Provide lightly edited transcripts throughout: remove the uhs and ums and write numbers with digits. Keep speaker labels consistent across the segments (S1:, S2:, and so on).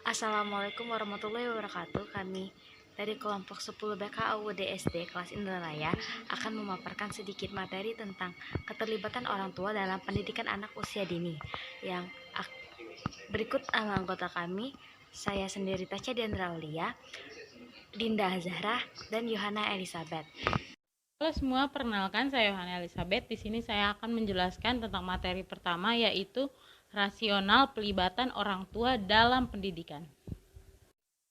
S1: Assalamualaikum warahmatullahi wabarakatuh. Kami dari kelompok 10 BKUD SD kelas Indralaya akan memaparkan sedikit materi tentang keterlibatan orang tua dalam pendidikan anak usia dini. Yang berikut nama anggota kami, saya sendiri Tasya Diandra Aulia, Dinda Zahra, dan Yohana Elizabeth.
S2: Halo semua, perkenalkan saya Yohana Elizabeth. Di sini saya akan menjelaskan tentang materi pertama, yaitu rasional pelibatan orang tua dalam pendidikan.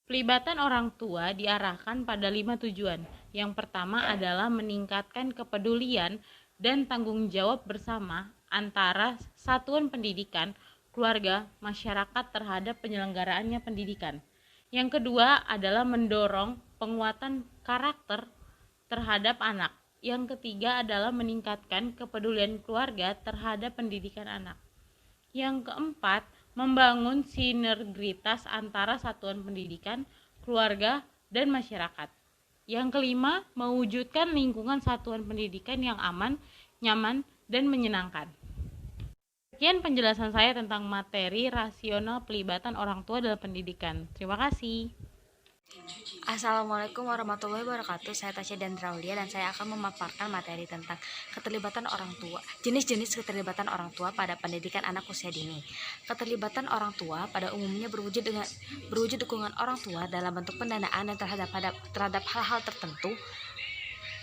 S2: Pelibatan orang tua diarahkan pada 5 tujuan. Yang pertama adalah meningkatkan kepedulian dan tanggung jawab bersama antara satuan pendidikan, keluarga, masyarakat terhadap penyelenggaraannya pendidikan. Yang kedua adalah mendorong penguatan karakter terhadap anak. Yang ketiga adalah meningkatkan kepedulian keluarga terhadap pendidikan anak. Yang keempat, membangun sinergitas antara satuan pendidikan, keluarga, dan masyarakat. Yang kelima, mewujudkan lingkungan satuan pendidikan yang aman, nyaman, dan menyenangkan. Sekian penjelasan saya tentang materi rasional pelibatan orang tua dalam pendidikan. Terima kasih.
S1: Assalamualaikum warahmatullahi wabarakatuh. Saya Tasya Diandra Aulia dan saya akan memaparkan materi tentang keterlibatan orang tua. Jenis-jenis keterlibatan orang tua pada pendidikan anak usia dini. Keterlibatan orang tua pada umumnya berwujud dukungan orang tua dalam bentuk pendanaan dan terhadap hal-hal tertentu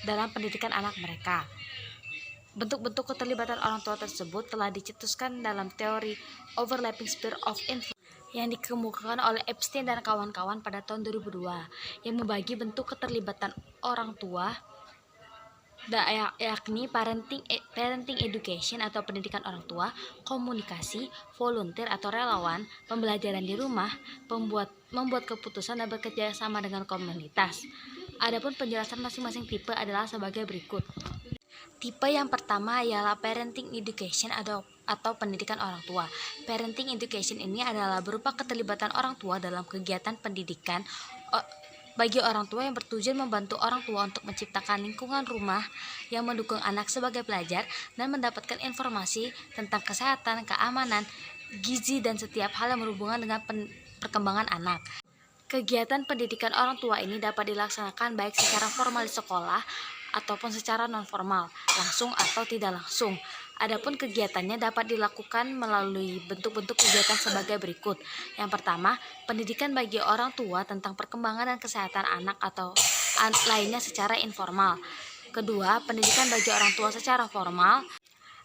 S1: dalam pendidikan anak mereka. Bentuk-bentuk keterlibatan orang tua tersebut telah dicetuskan dalam teori overlapping sphere of influence yang dikemukakan oleh Epstein dan kawan-kawan pada tahun 2002, yang membagi bentuk keterlibatan orang tua yakni parenting education atau pendidikan orang tua, komunikasi, volunteer atau relawan, pembelajaran di rumah, membuat keputusan dan bekerja sama dengan komunitas. Adapun penjelasan masing-masing tipe adalah sebagai berikut. Tipe yang pertama ialah parenting education atau pendidikan orang tua. Parenting education ini adalah berupa keterlibatan orang tua dalam kegiatan pendidikan bagi orang tua yang bertujuan membantu orang tua untuk menciptakan lingkungan rumah yang mendukung anak sebagai pelajar dan mendapatkan informasi tentang kesehatan, keamanan, gizi, dan setiap hal yang berhubungan dengan perkembangan anak. Kegiatan pendidikan orang tua ini dapat dilaksanakan baik secara formal di sekolah ataupun secara non-formal, langsung atau tidak langsung. Adapun kegiatannya dapat dilakukan melalui bentuk-bentuk kegiatan sebagai berikut. Yang pertama, pendidikan bagi orang tua tentang perkembangan dan kesehatan anak atau lainnya secara informal. Kedua, pendidikan bagi orang tua secara formal.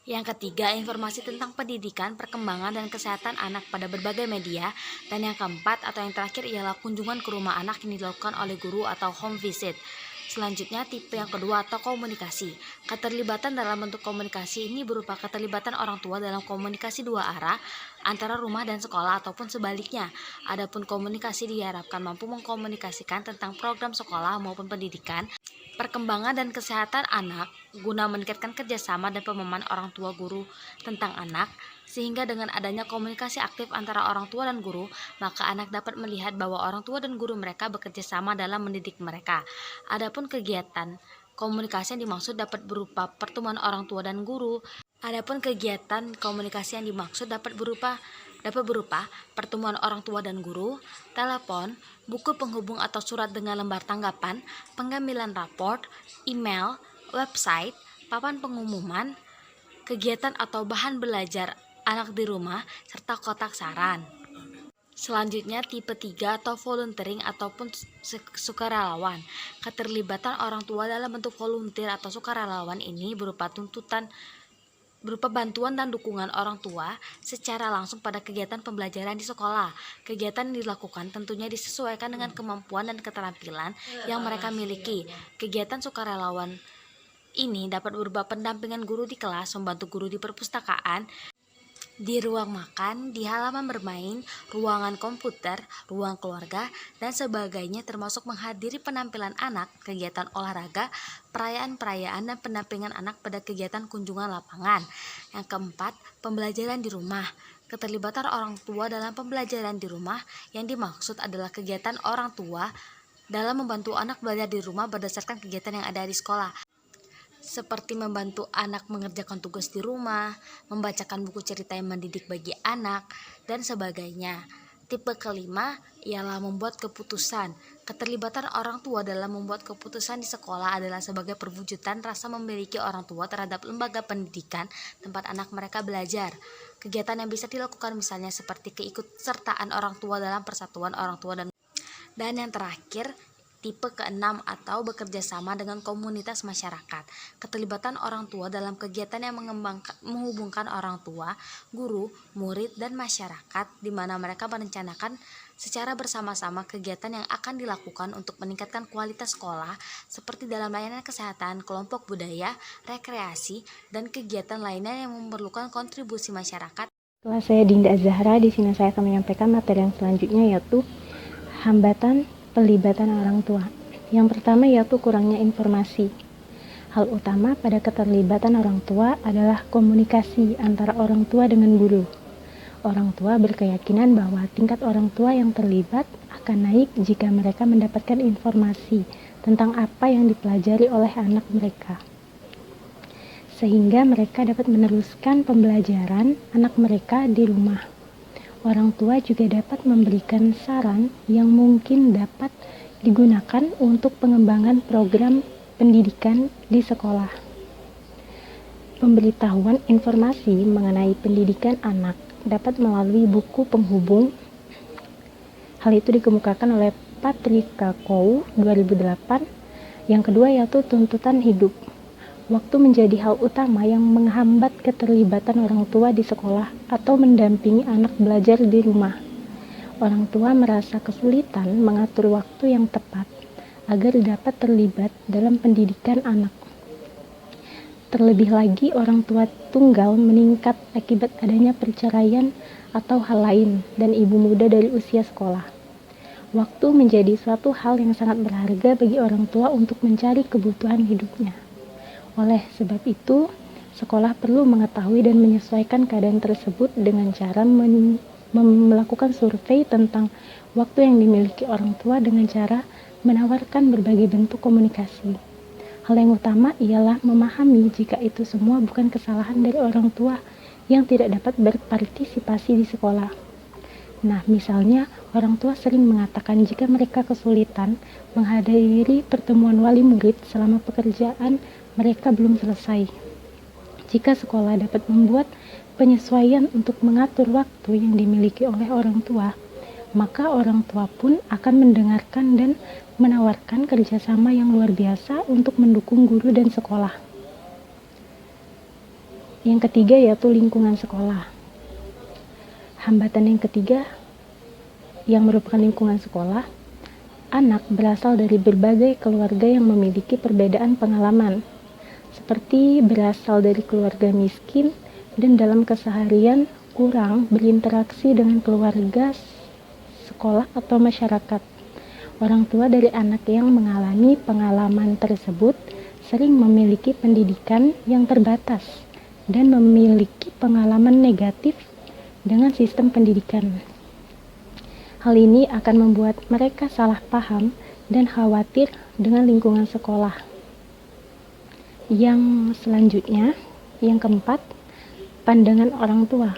S1: Yang ketiga, informasi tentang pendidikan, perkembangan, dan kesehatan anak pada berbagai media. Dan yang keempat atau yang terakhir ialah kunjungan ke rumah anak yang dilakukan oleh guru atau home visit. Selanjutnya, tipe yang kedua atau komunikasi. Keterlibatan dalam bentuk komunikasi ini berupa keterlibatan orang tua dalam komunikasi dua arah antara rumah dan sekolah ataupun sebaliknya. Adapun komunikasi diharapkan mampu mengkomunikasikan tentang program sekolah maupun pendidikan, perkembangan dan kesehatan anak guna meningkatkan kerjasama dan pemahaman orang tua guru tentang anak, sehingga dengan adanya komunikasi aktif antara orang tua dan guru, maka anak dapat melihat bahwa orang tua dan guru mereka bekerja sama dalam mendidik mereka. Adapun kegiatan komunikasi yang dimaksud dapat berupa pertemuan orang tua dan guru. Adapun kegiatan komunikasi yang dimaksud dapat berupa pertemuan orang tua dan guru, telepon, buku penghubung atau surat dengan lembar tanggapan, pengambilan raport, email, website, papan pengumuman, kegiatan atau bahan belajar anak di rumah, serta kotak saran. Selanjutnya, tipe 3 atau volunteering ataupun sukarelawan. Keterlibatan orang tua dalam bentuk volunteer atau sukarelawan ini berupa bantuan dan dukungan orang tua secara langsung pada kegiatan pembelajaran di sekolah. Kegiatan yang dilakukan tentunya disesuaikan dengan kemampuan dan keterampilan yang mereka miliki. Kegiatan sukarelawan ini dapat berupa pendampingan guru di kelas, membantu guru di perpustakaan, di ruang makan, di halaman bermain, ruangan komputer, ruang keluarga, dan sebagainya, termasuk menghadiri penampilan anak, kegiatan olahraga, perayaan-perayaan, dan pendampingan anak pada kegiatan kunjungan lapangan. Yang keempat, pembelajaran di rumah. Keterlibatan orang tua dalam pembelajaran di rumah yang dimaksud adalah kegiatan orang tua dalam membantu anak belajar di rumah berdasarkan kegiatan yang ada di sekolah, seperti membantu anak mengerjakan tugas di rumah, membacakan buku cerita yang mendidik bagi anak, dan sebagainya. Tipe kelima ialah membuat keputusan. Keterlibatan orang tua dalam membuat keputusan di sekolah adalah sebagai perwujudan rasa memiliki orang tua terhadap lembaga pendidikan tempat anak mereka belajar. Kegiatan yang bisa dilakukan misalnya seperti keikutsertaan orang tua dalam persatuan orang tua dan yang terakhir, tipe keenam atau bekerja sama dengan komunitas masyarakat. Keterlibatan orang tua dalam kegiatan yang menghubungkan orang tua, guru, murid, dan masyarakat di mana mereka merencanakan secara bersama-sama kegiatan yang akan dilakukan untuk meningkatkan kualitas sekolah seperti dalam layanan kesehatan, kelompok budaya, rekreasi, dan kegiatan lainnya yang memerlukan kontribusi masyarakat.
S3: Setelah saya Dinda Azahra, di sini saya akan menyampaikan materi yang selanjutnya yaitu hambatan pelibatan orang tua. Yang pertama yaitu kurangnya informasi. Hal utama pada keterlibatan orang tua adalah komunikasi antara orang tua dengan guru. Orang tua berkeyakinan bahwa tingkat orang tua yang terlibat akan naik jika mereka mendapatkan informasi tentang apa yang dipelajari oleh anak mereka, sehingga mereka dapat meneruskan pembelajaran anak mereka di rumah. Orang tua juga dapat memberikan saran yang mungkin dapat digunakan untuk pengembangan program pendidikan di sekolah. Pemberitahuan informasi mengenai pendidikan anak dapat melalui buku penghubung. Hal itu dikemukakan oleh Patricia Kou 2008. Yang kedua yaitu tuntutan hidup. Waktu menjadi hal utama yang menghambat keterlibatan orang tua di sekolah atau mendampingi anak belajar di rumah. Orang tua merasa kesulitan mengatur waktu yang tepat agar dapat terlibat dalam pendidikan anak. Terlebih lagi, orang tua tunggal meningkat akibat adanya perceraian atau hal lain dan ibu muda dari usia sekolah. Waktu menjadi suatu hal yang sangat berharga bagi orang tua untuk mencari kebutuhan hidupnya. Oleh sebab itu, sekolah perlu mengetahui dan menyesuaikan keadaan tersebut dengan cara melakukan survei tentang waktu yang dimiliki orang tua dengan cara menawarkan berbagai bentuk komunikasi. Hal yang utama ialah memahami jika itu semua bukan kesalahan dari orang tua yang tidak dapat berpartisipasi di sekolah. Nah, misalnya orang tua sering mengatakan jika mereka kesulitan menghadiri pertemuan wali murid selama pekerjaan mereka belum selesai. Jika sekolah dapat membuat penyesuaian untuk mengatur waktu yang dimiliki oleh orang tua, maka orang tua pun akan mendengarkan dan menawarkan kerjasama yang luar biasa untuk mendukung guru dan sekolah. Yang ketiga yaitu lingkungan sekolah. Hambatan yang ketiga yang merupakan lingkungan sekolah, anak berasal dari berbagai keluarga yang memiliki perbedaan pengalaman, seperti berasal dari keluarga miskin dan dalam keseharian kurang berinteraksi dengan keluarga, sekolah, atau masyarakat. Orang tua dari anak yang mengalami pengalaman tersebut sering memiliki pendidikan yang terbatas dan memiliki pengalaman negatif dengan sistem pendidikan. Hal ini akan membuat mereka salah paham dan khawatir dengan lingkungan sekolah. Yang selanjutnya, yang keempat, pandangan orang tua.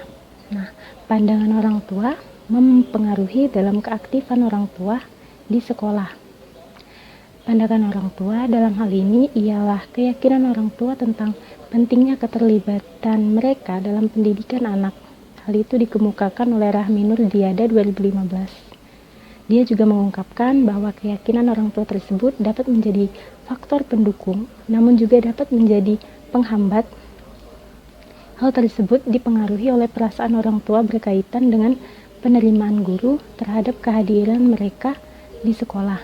S3: Nah, pandangan orang tua mempengaruhi dalam keaktifan orang tua di sekolah. Pandangan orang tua dalam hal ini ialah keyakinan orang tua tentang pentingnya keterlibatan mereka dalam pendidikan anak. Hal itu dikemukakan oleh Rahmi Nur Diada 2015. Dia juga mengungkapkan bahwa keyakinan orang tua tersebut dapat menjadi faktor pendukung, namun juga dapat menjadi penghambat. Hal tersebut dipengaruhi oleh perasaan orang tua berkaitan dengan penerimaan guru terhadap kehadiran mereka di sekolah.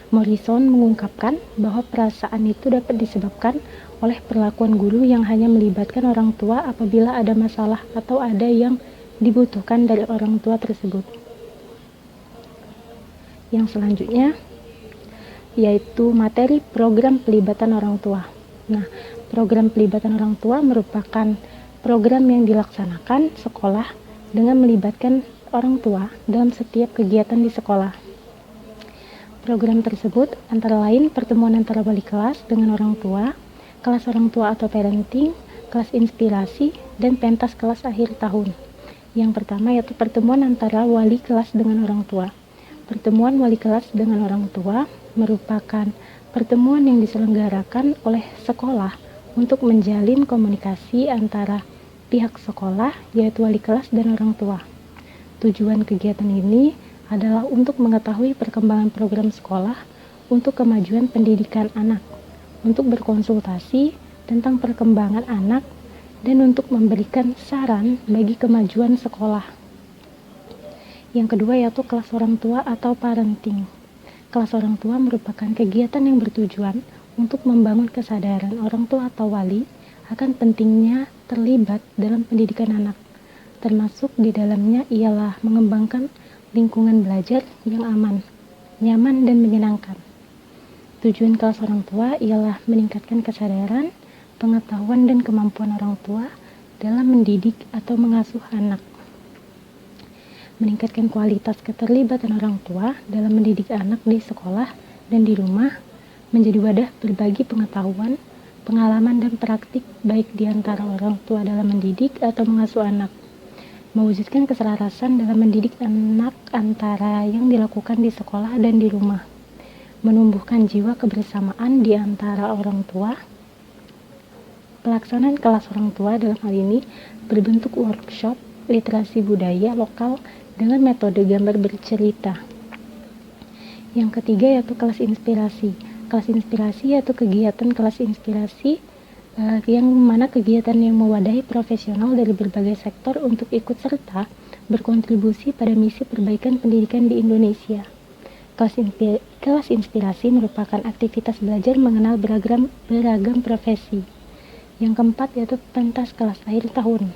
S3: Morrison mengungkapkan bahwa perasaan itu dapat disebabkan oleh perlakuan guru yang hanya melibatkan orang tua apabila ada masalah atau ada yang dibutuhkan dari orang tua tersebut. Yang selanjutnya yaitu materi program pelibatan orang tua. Nah, program pelibatan orang tua merupakan program yang dilaksanakan sekolah dengan melibatkan orang tua dalam setiap kegiatan di sekolah. Program tersebut antara lain pertemuan antara wali kelas dengan orang tua, kelas orang tua atau parenting, kelas inspirasi, dan pentas kelas akhir tahun. Yang pertama yaitu pertemuan antara wali kelas dengan orang tua. Pertemuan wali kelas dengan orang tua merupakan pertemuan yang diselenggarakan oleh sekolah untuk menjalin komunikasi antara pihak sekolah, yaitu wali kelas dan orang tua. Tujuan kegiatan ini adalah untuk mengetahui perkembangan program sekolah untuk kemajuan pendidikan anak, untuk berkonsultasi tentang perkembangan anak, dan untuk memberikan saran bagi kemajuan sekolah. Yang kedua yaitu kelas orang tua atau parenting. Kelas orang tua merupakan kegiatan yang bertujuan untuk membangun kesadaran orang tua atau wali akan pentingnya terlibat dalam pendidikan anak. Termasuk di dalamnya ialah mengembangkan lingkungan belajar yang aman, nyaman, dan menyenangkan. Tujuan kelas orang tua ialah meningkatkan kesadaran, pengetahuan, dan kemampuan orang tua dalam mendidik atau mengasuh anak. Meningkatkan kualitas keterlibatan orang tua dalam mendidik anak di sekolah dan di rumah, menjadi wadah berbagi pengetahuan, pengalaman, dan praktik baik di antara orang tua dalam mendidik atau mengasuh anak. Mewujudkan keselarasan dalam mendidik anak antara yang dilakukan di sekolah dan di rumah. Menumbuhkan jiwa kebersamaan di antara orang tua. Pelaksanaan kelas orang tua dalam hal ini berbentuk workshop literasi budaya lokal dengan metode gambar bercerita. Yang ketiga yaitu kelas inspirasi. Kelas inspirasi yaitu kegiatan kelas inspirasi yang mana kegiatan yang mewadahi profesional dari berbagai sektor untuk ikut serta berkontribusi pada misi perbaikan pendidikan di Indonesia. Kelas inspirasi merupakan aktivitas belajar mengenal beragam profesi. Yang keempat yaitu pentas kelas akhir tahun,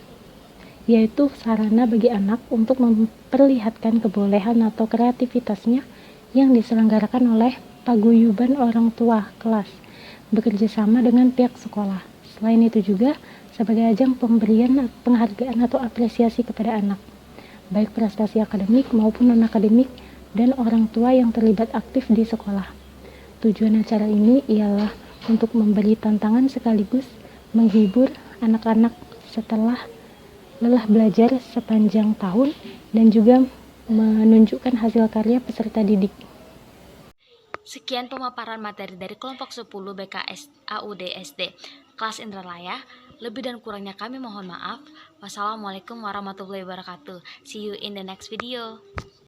S3: yaitu sarana bagi anak untuk memperlihatkan kebolehan atau kreativitasnya yang diselenggarakan oleh paguyuban orang tua kelas bekerjasama dengan pihak sekolah. Selain itu juga sebagai ajang pemberian penghargaan atau apresiasi kepada anak, baik prestasi akademik maupun non-akademik dan orang tua yang terlibat aktif di sekolah. Tujuan acara ini ialah untuk memberi tantangan sekaligus menghibur anak-anak setelah lelah belajar sepanjang tahun dan juga menunjukkan hasil karya peserta didik.
S1: Sekian pemaparan materi dari kelompok 10 BKS AUD SD kelas Indralaya. Lebih dan kurangnya kami mohon maaf. Wassalamualaikum warahmatullahi wabarakatuh. See you in the next video.